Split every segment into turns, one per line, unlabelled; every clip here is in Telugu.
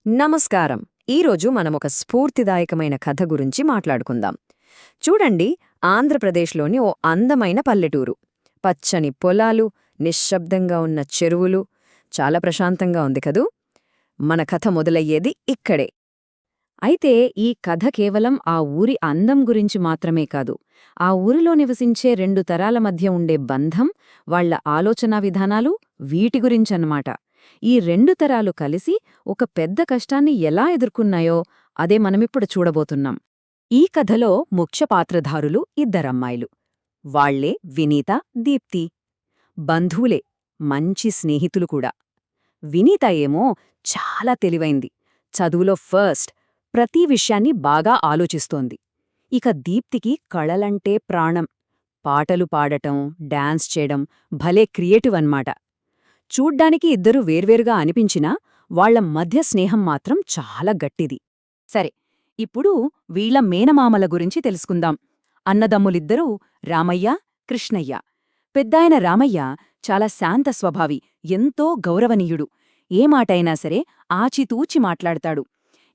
నమస్కారం. ఈరోజు మనమొక స్ఫూర్తిదాయకమైన కథ గురించి మాట్లాడుకుందాం. చూడండి, ఆంధ్రప్రదేశ్లోని ఓ అందమైన పల్లెటూరు. పచ్చని పొలాలు, నిశ్శబ్దంగా ఉన్న చెరువులు. చాలా ప్రశాంతంగా ఉంది కదూ? మన కథ మొదలయ్యేది ఇక్కడే. అయితే ఈ కథ కేవలం ఆ ఊరి అందం గురించి మాత్రమే కాదు, ఆ ఊరిలో నివసించే రెండు తరాల మధ్య ఉండే బంధం, వాళ్ల ఆలోచనా విధానాలు, వీటి గురించన్నమాట. ఈ రెండు తరాలు కలిసి ఒక పెద్ద కష్టాన్ని ఎలా ఎదుర్కొన్నాయో అదే మనమిప్పుడు చూడబోతున్నాం. ఈ కథలో ముఖ్య పాత్రధారులు ఇద్దరమ్మాయిలు. వాళ్లే వినీత, దీప్తి. బంధువులే, మంచి స్నేహితులు కూడా. వినీత ఏమో చాలా తెలివైంది, చదువులో ఫస్ట్, ప్రతి విషయాన్ని బాగా ఆలోచిస్తోంది. ఇక దీప్తికి కళలంటే ప్రాణం. పాటలు పాడటం, డాన్స్ చేయడం భలే క్రియేటివ్ అన్మాట. చూడ్డానికి ఇద్దరూ వేర్వేరుగా అనిపించినా వాళ్ల మధ్య స్నేహం మాత్రం చాలా గట్టిది. సరే, ఇప్పుడు వీళ్ల మేనమామల గురించి తెలుసుకుందాం. అన్నదమ్ములిద్దరూ రామయ్య, కృష్ణయ్య. పెద్దాయన రామయ్య చాలా శాంత స్వభావి, ఎంతో గౌరవనీయుడు. ఏ మాటైనా సరే ఆచితూచి మాట్లాడతాడు.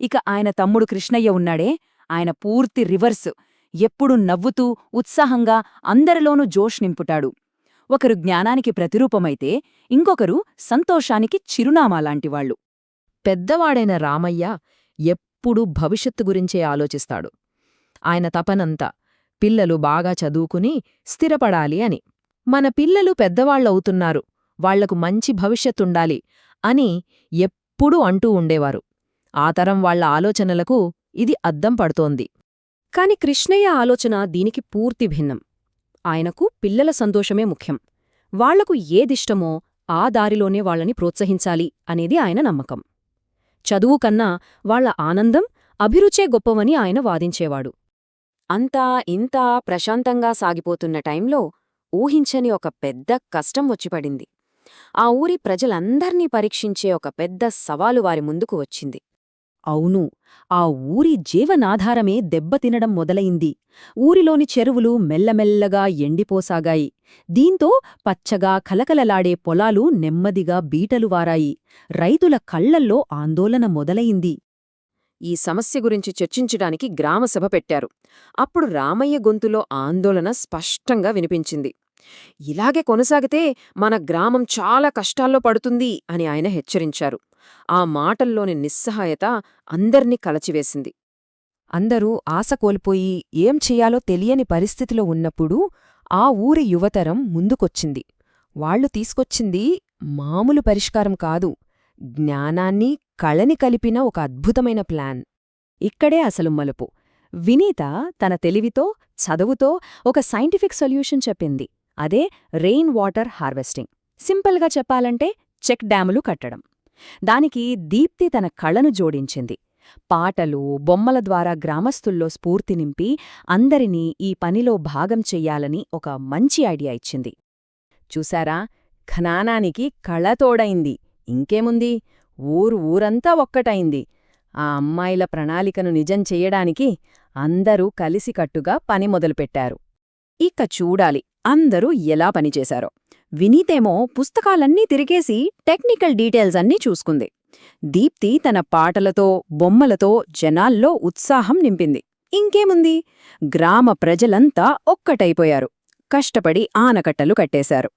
ఇక ఆయన తమ్ముడు కృష్ణయ్య ఉన్నాడే, ఆయన పూర్తి రివర్స్. ఎప్పుడూ నవ్వుతూ, ఉత్సాహంగా అందరిలోనూ జోష్ నింపుతాడు. ఒకరు జ్ఞానానికి ప్రతిరూపమైతే ఇంకొకరు సంతోషానికి చిరునామాలాంటివాళ్లు.
పెద్దవాడైన రామయ్య ఎప్పుడూ భవిష్యత్తు గురించే ఆలోచిస్తాడు. ఆయన తపనంతా పిల్లలు బాగా చదువుకుని స్థిరపడాలి అని. మన పిల్లలు పెద్దవాళ్లవుతున్నారు, వాళ్లకు మంచి భవిష్యత్తుండాలి అని ఎప్పుడూ అంటూ ఉండేవారు. ఆ తరం వాళ్ల ఆలోచనలకు ఇది అద్దం పడుతోంది.
కాని కృష్ణయ్య ఆలోచన దీనికి పూర్తి భిన్నం. ఆయనకు పిల్లల సంతోషమే ముఖ్యం. వాళ్లకు ఏదిష్టమో ఆ దారిలోనే వాళ్లని ప్రోత్సహించాలి అనేది ఆయన నమ్మకం. చదువు కన్నా వాళ్ల ఆనందం, అభిరుచే గొప్పవని ఆయన వాదించేవాడు. అంతా ఇంతా ప్రశాంతంగా సాగిపోతున్న టైంలో ఊహించని ఒక పెద్ద కష్టం వచ్చిపడింది. ఆ ఊరి ప్రజలందర్నీ పరీక్షించే ఒక పెద్ద సవాలు వారి ముందుకు వచ్చింది. అవును, ఆ ఊరి జీవనాధారమే దెబ్బతినడం మొదలయింది. ఊరిలోని చెరువులు మెల్లమెల్లగా ఎండిపోసాగాయి. దీంతో పచ్చగా కలకలలాడే పొలాలు నెమ్మదిగా బీటలువారాయి. రైతుల కళ్లల్లో ఆందోళన మొదలయింది. ఈ సమస్య గురించి చర్చించడానికి గ్రామసభ పెట్టారు. అప్పుడు రామయ్య గొంతులో ఆందోళన స్పష్టంగా వినిపించింది. ఇలాగే కొనసాగితే మన గ్రామం చాలా కష్టాల్లో పడుతుంది అని ఆయన హెచ్చరించారు. ఆ మాటల్లోని నిస్సహాయత అందర్నీ కలచివేసింది.
అందరూ ఆశ కోల్పోయి ఏం చెయ్యాలో తెలియని పరిస్థితిలో ఉన్నప్పుడు ఆ ఊరి యువతరం ముందుకొచ్చింది. వాళ్లు తీసుకొచ్చింది మామూలు పరిష్కారం కాదు, జ్ఞానాన్ని, కళని కలిపిన ఒక అద్భుతమైన ప్లాన్.
ఇక్కడే అసలు మలుపు. వినీత తన తెలివితో, చదువుతో ఒక సైంటిఫిక్ సొల్యూషన్ చెప్పింది. అదే రెయిన్ వాటర్ హార్వెస్టింగ్. సింపుల్గా చెప్పాలంటే చెక్ డ్యాములు కట్టడం. దానికి దీప్తి తన కళను జోడించింది. పాటలు, బొమ్మల ద్వారా గ్రామస్తుల్లో స్ఫూర్తి నింపి అందరినీ ఈ పనిలో భాగం చెయ్యాలని ఒక మంచి ఐడియా ఇచ్చింది. చూశారా, జ్ఞానానికి కళ తోడైంది. ఇంకేముంది, ఊరంతా ఒక్కటైంది. ఆ అమ్మాయిల ప్రణాళికను నిజం చెయ్యడానికి అందరూ కలిసికట్టుగా పని మొదలుపెట్టారు. ఇక చూడాలి అందరూ ఎలా పనిచేశారో. వినీతేమో పుస్తకాలన్నీ తిరిగేసి టెక్నికల్ డీటెయిల్స్ అన్నీ చూసుకుంది. దీప్తి తన పాటలతో, బొమ్మలతో జనాల్లో ఉత్సాహం నింపింది. ఇంకేముంది, గ్రామ ప్రజలంతా ఒక్కటైపోయారు. కష్టపడి ఆనకట్టలు కట్టేశారు.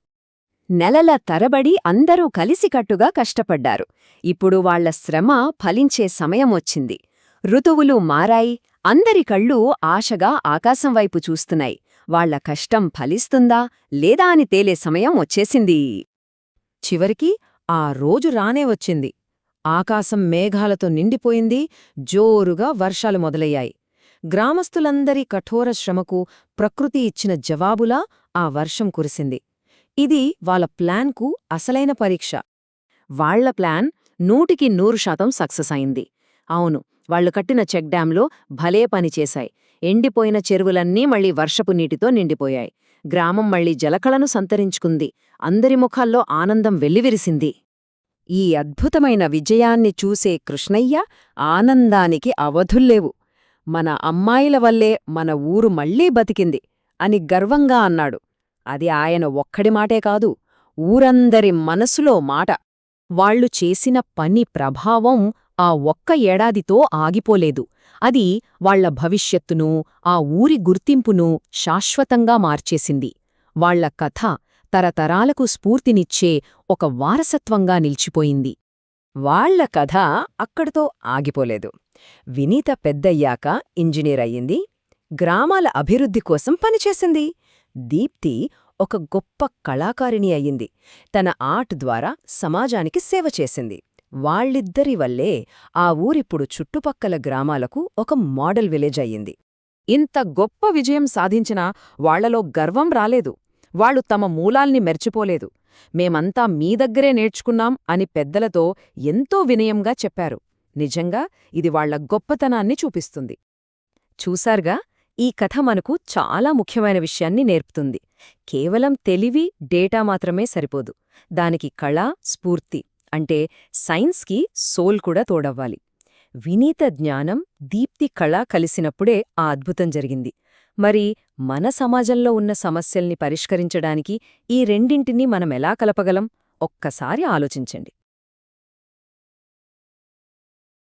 నెలల తరబడి అందరూ కలిసికట్టుగా కష్టపడ్డారు. ఇప్పుడు వాళ్ల శ్రమ ఫలించే సమయం వచ్చింది. ఋతువులు మారాయి. అందరి కళ్ళు ఆశగా ఆకాశం వైపు చూస్తున్నాయి. వాళ్ల కష్టం ఫలిస్తుందా లేదా అని తేలే సమయం వచ్చేసింది.
చివరికి ఆ రోజు రానే వచ్చింది. ఆకాశం మేఘాలతో నిండిపోయింది. జోరుగా వర్షాలు మొదలయ్యాయి. గ్రామస్తులందరి కఠోర శ్రమకు ప్రకృతి ఇచ్చిన జవాబులా ఆ వర్షం కురిసింది. ఇది వాళ్ళ ప్లాన్కు అసలైన పరీక్ష. వాళ్ల ప్లాన్ 100% సక్సెస్ అయింది. అవును, వాళ్లు కట్టిన చెక్ డ్యాంలో భలే పనిచేశాయి. ఎండిపోయిన చెరువులన్నీ మళ్లీ వర్షపు నీటితో నిండిపోయాయి. గ్రామం మళ్లీ జలకళను సంతరించుకుంది. అందరి ముఖాల్లో ఆనందం వెల్లివిరిసింది. ఈ అద్భుతమైన విజయాన్ని చూసే కృష్ణయ్య ఆనందానికి అవధుల్లేవు. మన అమ్మాయిల వల్లే మన ఊరు మళ్లీ బతికింది అని గర్వంగా అన్నాడు. అది ఆయన ఒక్కడి మాటే కాదు, ఊరందరి మనసులో మాట. వాళ్లు చేసిన పని ప్రభావం ఆ ఒక్క ఏడాదితో ఆగిపోలేదు. అది వాళ్ల భవిష్యత్తును, ఆ ఊరి గుర్తింపును శాశ్వతంగా మార్చేసింది. వాళ్ల కథ తరతరాలకు స్ఫూర్తినిచ్చే ఒక వారసత్వంగా నిలిచిపోయింది.
వాళ్ల కథ అక్కడితో ఆగిపోలేదు. వినీత పెద్దయ్యాక ఇంజనీర్ అయ్యింది, గ్రామాల అభివృద్ధి కోసం పనిచేసింది. దీప్తి ఒక గొప్ప కళాకారిణి అయ్యింది, తన ఆర్ట్ ద్వారా సమాజానికి సేవ చేసింది. వాళ్ళిద్దరి వల్లే ఆ ఊరిప్పుడు చుట్టుపక్కల గ్రామాలకు ఒక మోడల్ విలేజ్ అయ్యింది.
ఇంత గొప్ప విజయం సాధించినా వాళ్లలో గర్వం రాలేదు. వాళ్లు తమ మూలాల్ని మెర్చిపోలేదు. మేమంతా మీ దగ్గరే నేర్చుకున్నాం అని పెద్దలతో ఎంతో వినయంగా చెప్పారు. నిజంగా ఇది వాళ్ల గొప్పతనాన్ని చూపిస్తుంది.
చూసారుగా, ఈ కథ మనకు చాలా ముఖ్యమైన విషయాన్ని నేర్పుతుంది. కేవలం తెలివి, డేటా మాత్రమే సరిపోదు. దానికి కళ, స్ఫూర్తి అంటే సైన్స్కి సోల్ కూడా తోడవ్వాలి. వినీత జ్ఞానం, దీప్తి కళ కలిసినప్పుడే ఆ అద్భుతం జరిగింది. మరి మన సమాజంలో ఉన్న సమస్యల్ని పరిష్కరించడానికి ఈ రెండింటినీ మనమెలా కలపగలం? ఒక్కసారి ఆలోచించండి.